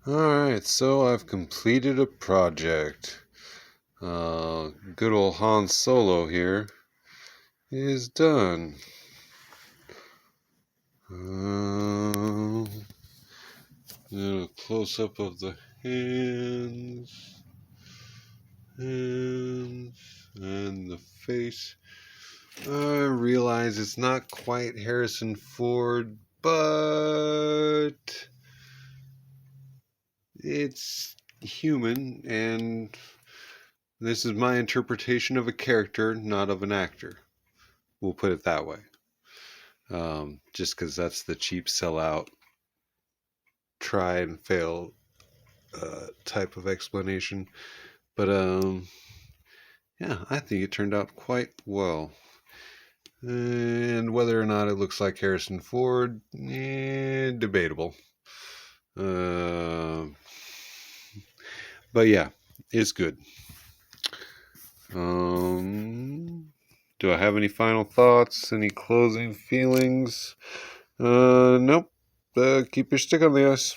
Alright, so I've completed a project. Good old Han Solo here is done. A close-up of the hands, and the face. I realize it's not quite Harrison Ford, but it's human, and this is my interpretation of a character, not of an actor. We'll put it that way. Just because that's the cheap sellout, try and fail type of explanation. But yeah, I think it turned out quite well. And whether or not it looks like Harrison Ford, debatable. But yeah, it's good. Do I have any final thoughts? Any closing feelings? Nope. Keep your stick on the ice.